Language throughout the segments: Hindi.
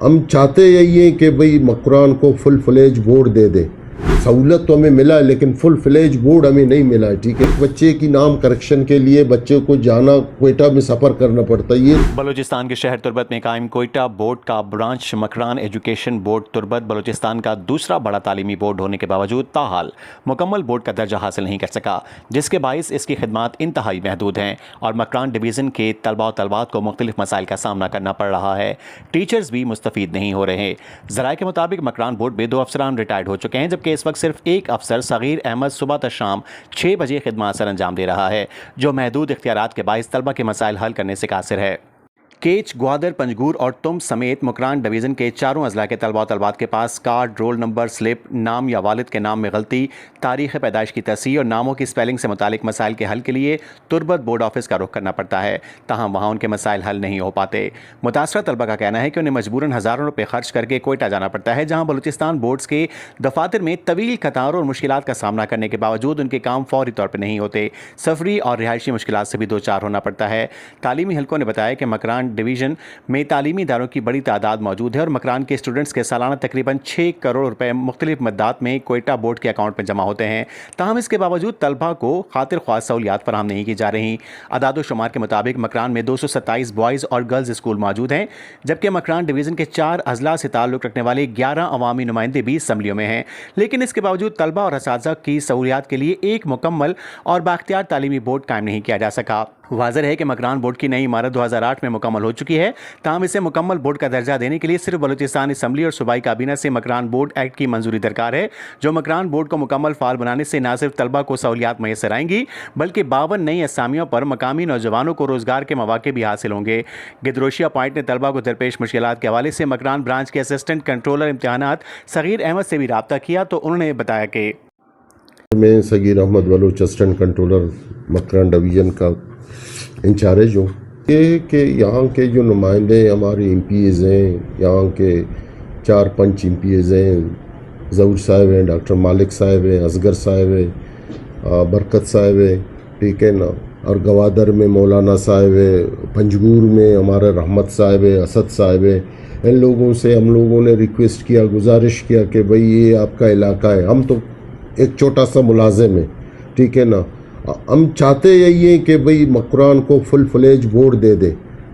हम चाहते यही है कि भाई मकरान को फुल फ्लेज बोर्ड दे दे। सहूलत तो हमें मिला है लेकिन फुल फ्लेज बोर्ड हमें नहीं मिला है। ठीक है, बच्चे की नाम करेक्शन के लिए बच्चे को जाना क्वेटा में सफ़र करना पड़ता है। ये बलूचिस्तान के शहर तुर्बत में कायम क्वेटा बोर्ड का branch Makran education board Turbat Balochistan का दूसरा बड़ा तालीमी बोर्ड होने के बावजूद ताहाल मुकम्मल बोर्ड का दर्जा हासिल नहीं कर सका, जिसके बाइस इसकी खिदमात इंतहाई महदूद हैं और मकरान डिवीज़न के तलबा और तलबात को मुख्तलिफ मसाइल का सामना करना पड़ रहा है। टीचर्स भी मुस्तफ़ीद नहीं हो रहे। ज़राए के मुताबिक मकरान बोर्ड में 2 अफसरान रिटायर्ड हो चुके हैं, जबकि इस वक्त सिर्फ एक अफसर सगीर अहमद सुबह तक शाम 6 बजे खिदमत सर अंजाम दे रहा है, जो महदूद इख्तियारात के बाइस तलबा के मसाइल हल करने से कासिर है। केच, ग्वादर, पंजगूर और तुम समेत मकरान डिवीज़न के चारों अजला के तलबा तलबात के पास कार्ड, रोल नंबर, स्लिप, नाम या वालिद के नाम में गलती, तारीख़ पैदाइश की तस्हीह और नामों की स्पेलिंग से मुतालिक मसाइल के हल के लिए तुर्बत बोर्ड ऑफिस का रुख करना पड़ता है, ताहम वहाँ उनके मसाइल हल नहीं हो पाते। मुतासरा तलबा का कहना है कि उन्हें मजबूरन हज़ारों रुपये खर्च करके क्वेटा जाना पड़ता है, जहाँ बलूचिस्तान बोर्ड्स के दफातर में तवील कतारों और मुश्किलात का सामना करने के बावजूद उनके काम फौरी तौर पर नहीं होते। सफरी और रिहायशी मुश्किलात से भी दो चार होना पड़ता है। तालीमी हलकों ने बताया कि मकरान डिवीज़न में तालीमी इदारों की बड़ी तादाद मौजूद है और मकरान के स्टूडेंट्स के सालाना तकरीबन 6 करोड़ रुपए मुख्तलिफ मद्दात में क्वेटा बोर्ड के अकाउंट में जमा होते हैं। ताहम इसके बावजूद तलबा को खातिर ख्वाह सहूलियात फराहम नहीं की जा रही। अदाद शुमार के मुताबिक मकरान में 227 बॉयज़ और गर्ल्स स्कूल मौजूद हैं, जबकि मकरान डिवीज़न के 4 अजला से ताल्लुक़ रखने वाले 11 अवामी नुमाइंदे भी असम्बलियों में हैं। लेकिन इसके बावजूद तलबा और असातिज़ा की सहूलियात के लिए एक मुकम्मल और बाख्तियार तालीमी बोर्ड कायम नहीं किया जा सका। वाज़ेह है कि मकरान बोर्ड की नई इमारत 2008 में मुकम्मल हो चुकी है, ताहम इसे मुकम्मल बोर्ड का दर्जा देने के लिए सिर्फ बलूचिस्तान असम्बली और सूबाई काबीना से मकरान बोर्ड एक्ट की मंजूरी दरकार है, जो मकरान बोर्ड को मुकम्मल फाल बनाने से न सिर्फ तलबा को सहूलियात मैसर आएंगी बल्कि 52 नई असामियों पर मकामी नौजवानों को रोज़गार के मौके भी हासिल होंगे। गिदरोशिया पॉइंट ने तलबा को दरपेश मुश्किलात के हवाले से मकरान ब्रांच के असिस्टेंट कंट्रोलर इम्तहानात सगीर अहमद से भी रब्ता किया तो उन्होंने बताया कि मैं Saghir Ahmed Baloch assistant controller Makran division का इंचार्ज हूँ। ये कि यहाँ के जो नुमाइंदे हमारे MPs हैं, यहाँ के 4-5 MPs हैं, ज़हूर साहब हैं, डॉक्टर मालिक साहब हैं, असगर साहब हैं, बरकत साहब है, ठीक है ना, और गवादर में मौलाना साहब है, पंजगूर में हमारा रहमत साहब है, असद साहब है। इन लोगों से हम लोगों ने रिक्वेस्ट किया, गुजारिश किया कि भाई ये आपका इलाका है, हम तो एक छोटा सा मुलाजिम है, ठीक है ना, हम चाहते यही है कि भाई मकरान को फुल फ्लेज बोर्ड दे दे,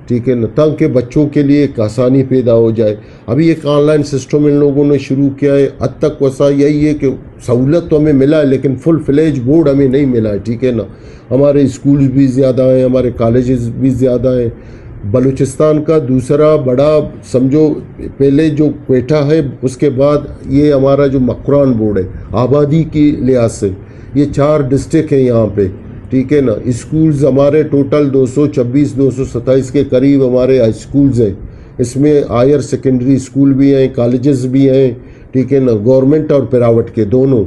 ठीक है ना, ताकि बच्चों के लिए एक आसानी पैदा हो जाए। अभी एक ऑनलाइन सिस्टम इन लोगों ने शुरू किया है। हद तक वसा यही है कि सहूलत तो हमें मिला है लेकिन फुल फ्लेज बोर्ड हमें नहीं मिला है, ठीक है ना। हमारे स्कूल भी ज़्यादा हैं, हमारे कॉलेजेस भी ज़्यादा हैं। बलूचिस्तान का दूसरा बड़ा समझो, पहले जो क्वेटा है उसके बाद ये हमारा जो मकरान बोर्ड है, आबादी की लिहाज से ये 4 डिस्ट्रिक्ट हैं यहाँ पे, ठीक है ना। स्कूल्स हमारे टोटल 226-227 के करीब हमारे स्कूल्स हैं। इसमें हायर सेकेंडरी स्कूल भी हैं, कॉलेजेस भी हैं, ठीक है ना, गवर्नमेंट और प्राइवेट के दोनों।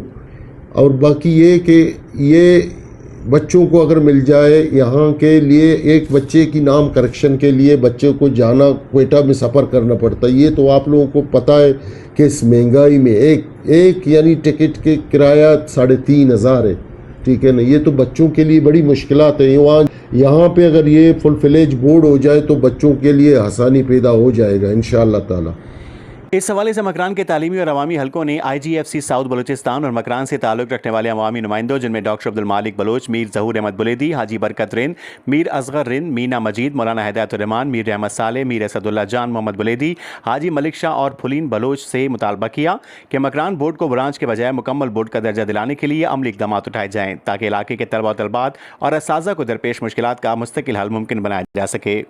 और बाकी ये कि ये बच्चों को अगर मिल जाए, यहाँ के लिए एक बच्चे की नाम करेक्शन के लिए बच्चे को जाना क्वेटा में सफ़र करना पड़ता है। ये तो आप लोगों को पता है कि इस महंगाई में एक यानी टिकट के किराया 3,500 है, ठीक है ना। ये तो बच्चों के लिए बड़ी मुश्किलात है। यहाँ पे अगर ये फुल फ्लेज बोर्ड हो जाए तो बच्चों के लिए आसानी पैदा हो जाएगा इंशाअल्लाह ताला। इस हवाले से मकरान के तालीमी और अवामी हलकों ने IGFC साउथ बलूचिस्तान और मकरान से ताल्लुक़ रखने वाले अवामी नुमाइंदों, जिनमें डॉक्टर अब्दुल मालिक बलोच, मीर ज़हूर अहमद बुलेदी, हाजी बरकत रिन, मीर असगर रिन, मीना मजीद, मौलाना हिदायतुर्रहमान, मीर रहमत साले, मीर असदुल्ला जान, मोहम्मद बुलेदी, हाजी मलिक शाह और फुलीन बलोच से मुतालबा किया कि मकरान बोर्ड को ब्रांच के बजाय मुकम्मल बोर्ड का दर्जा दिलाने के लिए अमली इक़दाम उठाए जाएँ, ताकि इलाके के तलबा तलबात और असातिज़ा को दरपेश मुश्किलात का मुस्तकिल हल मुमकिन बनाया जा सके।